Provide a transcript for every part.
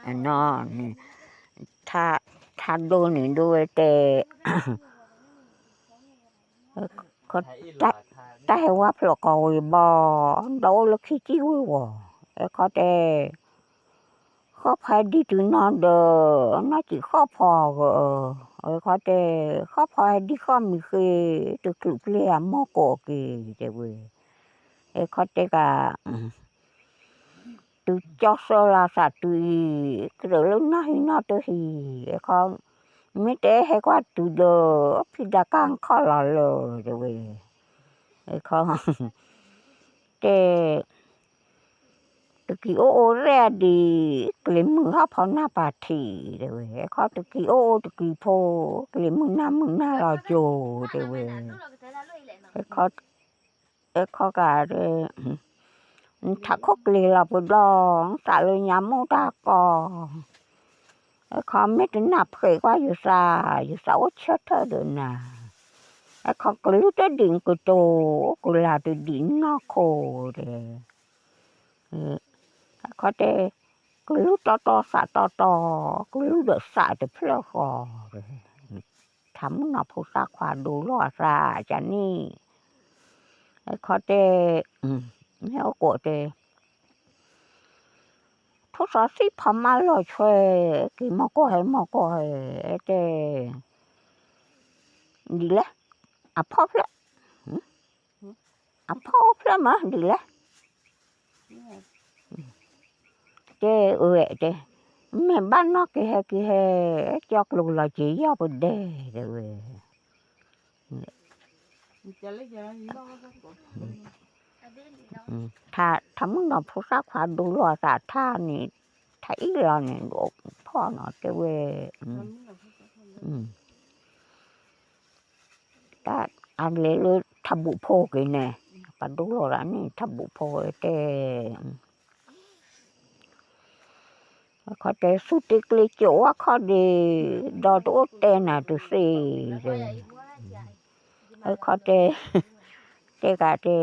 อันนอนี่ถ้าดูนี่ดูแต่เขาแต่ว่าพลกอยบ่ดูแล้วขี้จิ้วว่ะเขาแต่เขาพายดีถึงนอนเด้อน่าจะข้อพอก็เขาแต่ข้อพายดีข้อมีคือตุกตุกเลี้ยมอโกกีเจ้าเว้ยเขาแต่ก็tu cho sơ là sa tui cái đó nó hi nó tôi hi con mấy té hay quá tu đồ phi đã căng khó là lờ rồi con cái cái ô ra đi cái mưa hấp họ na bà thì rồi con cái ô cái phô cái mưa na là chồ rồi con cả rồi thắc khóc lì là bữa đó trả lời nhắm mô ta có không biết đến nạp khởi quá dù sao chết thôi được nè không có lúc đó điện của tổ của là từ điện nó khổ rồi có thể cái lúc to cái lúc được xả được phơi khô rồi thắm nó phụ sa khoa đủ lo ra cho ni có thể nếu của thể thuốc sáu xí phẩm mà lo chơi cái mà có hay cái đi lẽ à phốp lẽ à phốp lẽ mà đi lẽ cái cái mẹ bán nó cái cho luôn là chỉ do vấn đề rồiถ้ามึงนอนผู้รักษาดูแลสาท่านี่ถ้าอีหลานนี่ลูกพ่อเนาะจะเวถ้าอันเลยเลยทับบุโพกันแน่ปะดูแลร้านนี่ทับบุโพแต่เขาแต่สุดที่กลีโจ้เขาดีดอตัวเต้นน่ะตัวสิเลยเขาแต่ก็แต่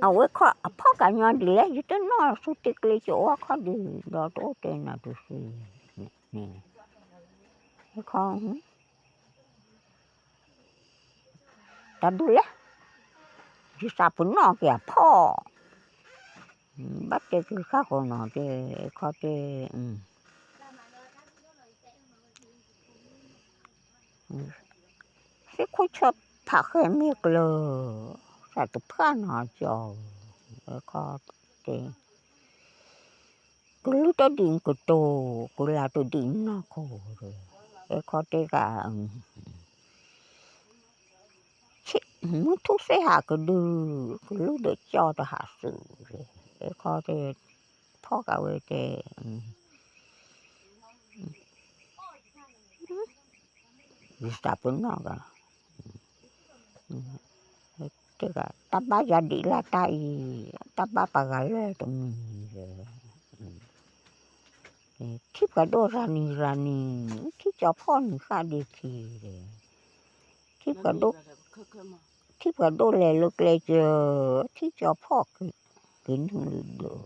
เอาไว้ข้อพ่อกันย้อนดีแล้วอยู่ตั้งนอนสุดที่กลีโจ้เขาดีดอตัวเต้นน่ะตัวสินี่ของแต่ดูแล้วที่สาปุ่นนอกแก่พ่อbắt cái khác của nó thì có cái cái khối chợ phá khởi miệt lờ sao tụi phá nó cho có cái lúc đó điện của tổ của là tôi điện nó khổ rồi có cái cả muốn thuốc sẽ hạ cái đưa lúc đó cho tôi hạ sự rồi có cái phó cả về cái Stapun nó cả cái cả taba jadi lah tai taba pagal tu thiếp cả đô rani thiếp cho phòn khá đi khi thiếp cả đô lệ lực lệ chờ thiếp cho phò kín được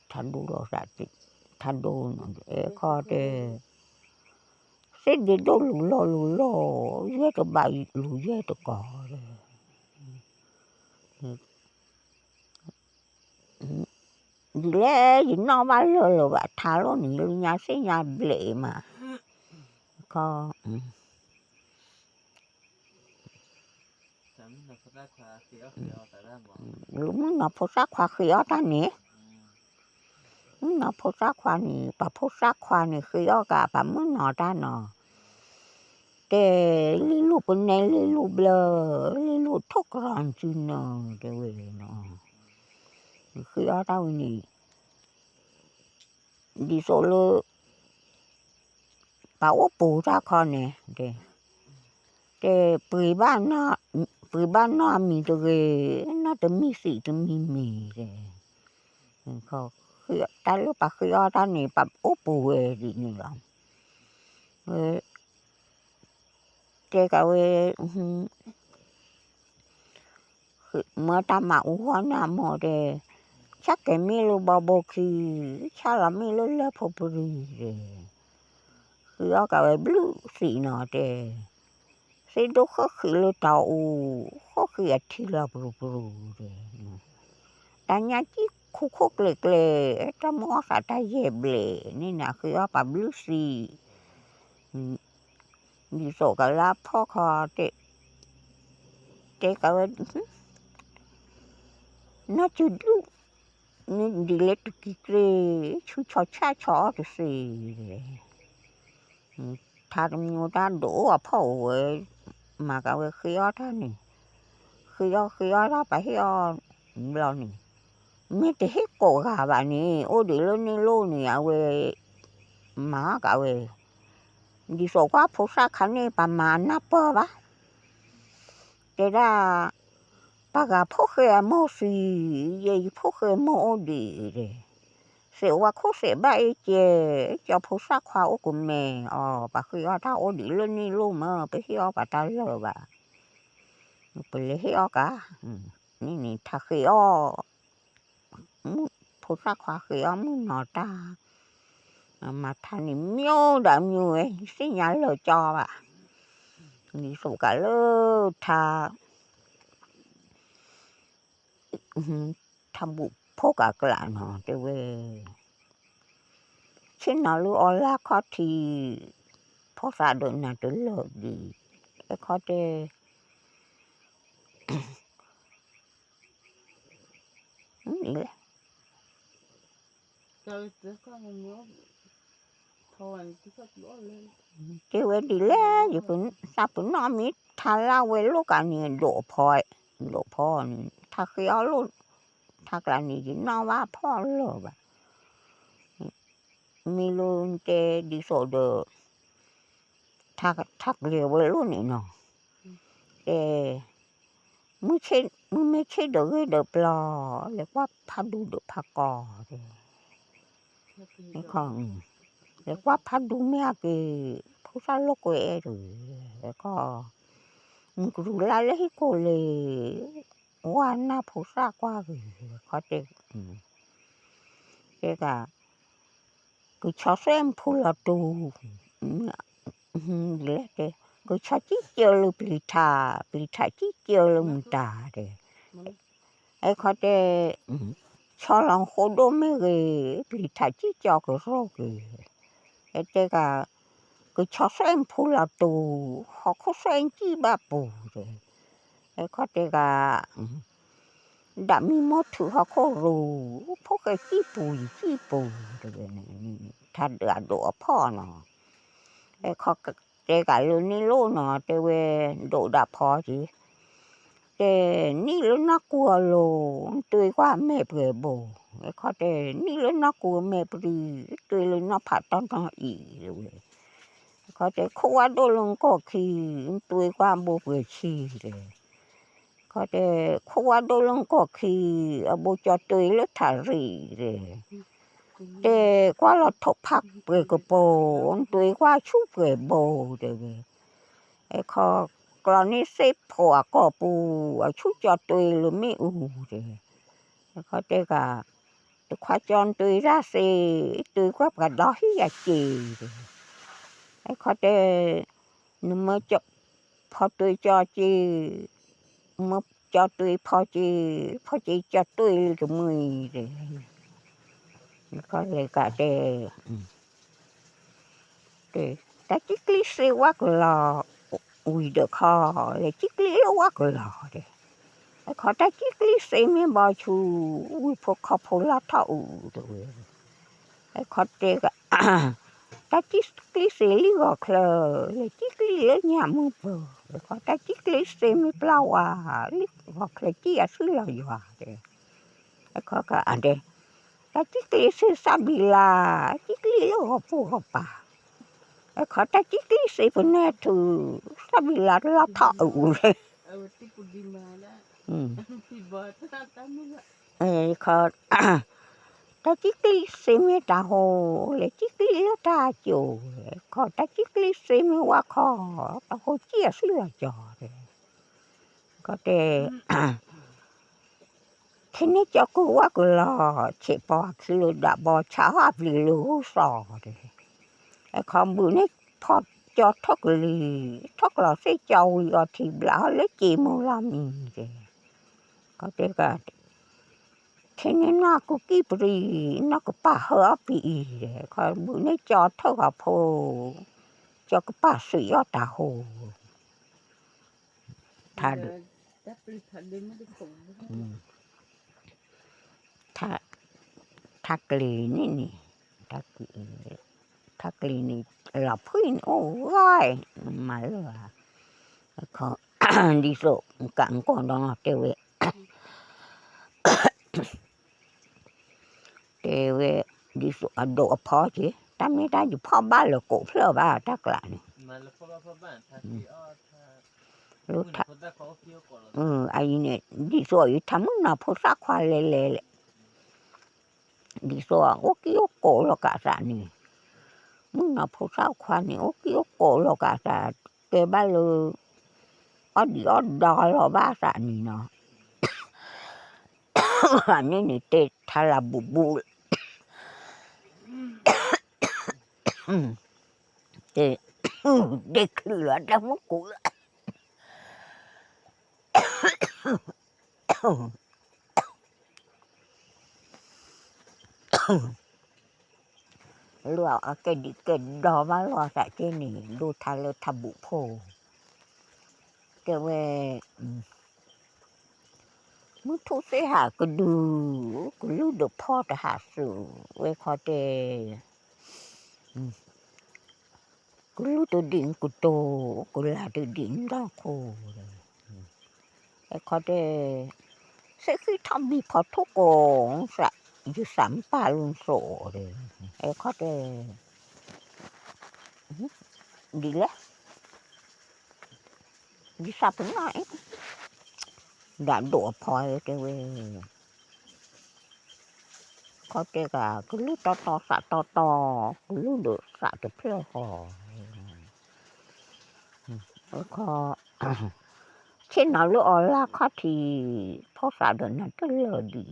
thành đô rồi ra thành đô nó khó để sẽ đi đô lù lò dễ tụi bay lù dễ tụi cò lẽ gì nó bao giờ bà thà lo nỉ nhà sẽ nhà lệ mà có lúc nó phô sát khoa khi ở ta nè nó phô sát khoa nè bà phô sát khoa nè khi ở cả bà muốn nọ ta nọ để lý lụ bên này lý lụ bờ lý lụ thuốc ròn chứ nọ để về nọ khi ở tao nè đi số lơ bảo bù ra con nè để bưởi ban nó mì từ cái nó từ mì xị từ mì để khó คือตาลูกปะคือตานี่ปะอุปูเวดินี่ล่ะเวเจกะเวคือเมื่อตามาอุหัวหน้าหมอเดชักแกมีลูบาโบคีชาลามีลูเลพอปรีเดคือเอากะเวบลูสีนอเดสิดูเขาคือลูตาอูเขาคืออธิลาบรูบรูเดแต่เนี่ยที่คุกเล็กๆถ้ามัวสัตย์เย็บเลยนี่นะคือเอาปะบลูสีดิโซกะลาพ่อคอเจกะเวน่าจะดูนี่ดิเลตุกิเกรชูชอชาชอตุสีถ้ามีโดนโดอ่ะพ่อเว้ยมากะเวคือเอาท่านี่คือเอาท่าไปให้เอาเรานี่ไม่ได้ให้โกกะบะนี่โอ้ดิเลนี่โลนี่เอาเวมากะเวดิโซกะพุษาคันนี่ประมาณนับปะบะเจดาปากะพวกเคยโมสีเย่พวกเคยโมดีเดเสียว่าเขาเสียใบเจจะพุษาควาโอกุเมอ๋อปะคือเอาท่าโอดิเลนี่โลมาไปให้เอาปะตาเลบะไปเลยให้เอากะนี่ถ้าคือเอาพุษาควาคือเอามุนอตามาท่านี่เมียวดามิวเอสิญาเลจอบะนี่สุกะเลท่าทำบุพกะกลานอเตเวชินาลูออลาคอทีพอสาดนาตลอดดีไอ้คอเตนี่แหละเจเวดีแล้วอยู่ปุ่นซาปุ่นนอมิทาลาเวลูกอันนี้โดพอยโดพ่อนี่ถ้าคือเอาลูกถ้ากลางนี้กินนอว่าพ่อเลยบะมีลูกเจดิโซเดอถ้าเรียวเวลูนี่เนาะเอไม่ใช่เดอปลอเรียกว่าพาดูเดอพากอนี่ของเรียกว่าพาดูเมียกีผู้ชายโลกเอหรือแล้วก็มึงรู้ละเลยโกเลยว่าน่าผู้ชายกว่าคือเขาเจ๊กะคือชอบเส้นพูละตูเลยเจ๊ก็ชอบที่เจียวลูปลิทาที่เจียวลูมุตาเด้ไอ้เขาเจ๊ชอบลองโคโดไม่เลยปลิทาที่เจียวก็โรคเลยไอ้เจ๊กะก็ชอบเส้นพูละตูเขาเส้นจีบาปูเลยไอ้เขาเจ๊กะดามีหมดถือเขารู้พวกไอ้จีปูเลยนี่ถ้าเดือดโดพ่อเนาะไอ้เขาเจ๊กะลูนี่ลูเนาะเจเวโดดาพอจีเจนี่ลูน่ากลัวโลตัวกว่าแม่เปรโบไอ้เขาเจนี่ลูน่ากลัวแม่ปรีตัวลูน่าผัดตอนอีเลยเขาเจขวดโดลงก็ขี้ตัวกว่าโบเปรชีเลยเขาเจขวดโดลงก็ขี้โบจอตัวลูทารีเลยเจกว่าเราทบพักเปรกโปตัวกว่าชูเปรโบเลยไอ้เขากรณีเสพผัวก็ปูชุดจอตัวหรือไม่เลยเขาเจกะตัวควาจรตัวราเซตัวกว่ากระดอฮิยาจีไอ้เขาเจนึกมาจบพอตัวจอจีมาจอตัวพอจีจอตัวหรือมือเลยเขาเลยกะเจแต่จิกลิเซวักลออุ้ยเด็กเขาเลยจิกลิวักลอเดเขาแต่จิกลิเซไม่บอชูอุ้ยพวกเขาพูดละท่าอูด้วยเขาเจกะแต่จิกลิเซลิวักเลยจิกลิเลยเนี่ยมึงเปล่าเขาแต่จิกลิเซไม่เปล่าอ่ะลิวักเลยที่อาศัยเราอยู่อ่ะเดเขาก็อันเดแต่จิกลิเซซาบิลาจิกลิเลยเขาพูดเขาป่าเขาแต่จิกลิเซเป็นแน่ถือซาบิลาละท่าอูเลยเขา ta chỉ cái xem ta hồ lấy chỉ cái ta chủ có ta chỉ cái xem qua khó ta hồ chia sửa cho có thể thế nên cho cô quá cô lo chỉ bỏ cứ đã bỏ cháo áp lì lú sò đấy không bữa nay thọ cho thóc là sẽ trâu rồi thì lão lấy chim làm gì có thể cả thế nên nó có cái bì nó có bà hở bì còn bữa nay cho thóc gặp hồ cho cái bà sữa ở tà hồ thà được thà thà kì nè thà kì nè là phơi ô gai mà là khó đi số cạn con đó tiêu đi số độ phó chứ ta mới ta chỉ phó ba là cổ phơ ba chắc là lúc thà anh này đi số ý thắm nào phô sắc hoa lệ đi số ô kêu cổ là cả ra nè muốn nào phô sắc hoa nè ô kêu cổ là cả ra cái ba lư ở đi ở đò là ba ra nè nó anh này tê thà là bù tê để lửa ra mất cụ lửa cái đò ba lửa tại trên này lù thà lư thà bù phô cái về muốn thu sẽ hạ cái đu cái lú được phò để hạ sự về khó để cái lú từ đỉnh của tổ cái là từ đỉnh đó khô về khó để sẽ khi thăm bị phò thuốc cổ sẽ như sắm pa luôn sổ rồi về khó để đi lẽ đi sắp đến lại đã đổ phò cái về có thể cả cái lú to sạ to cái lú được sạ được phèo hò khó khi nào lúc ở là có thì phó xã được nó rất là đi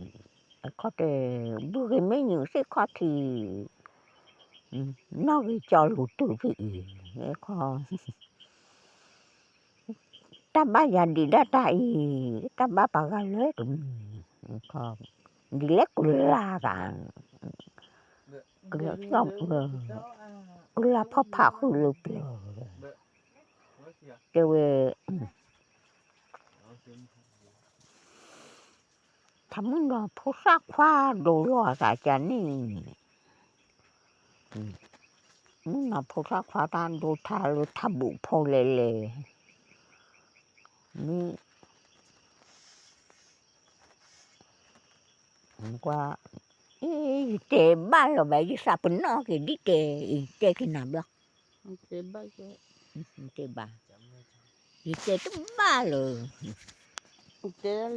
có thể bữa cái mấy những cái có thì nó cái cho lụt từ vị có ta ba giờ đi ra tại ta ba bà ga lết có đi lết cũng là cả cái không cũng là phó phá khử lụt rồi thắm nó phó xã khoa đồ lo cả chán này nó phô sa khoa tan đồ thà lô thà bụ phô lệ mi qua tê ba là vậy chứ sao bên nó cái đi tê cái nào đó tê ba tê tấm ba rồi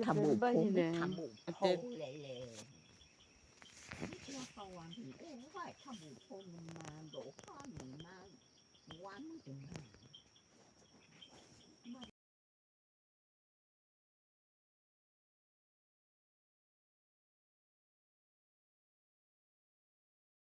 thà bụ phô lệ thà bụ phô mà đổ khó mà quán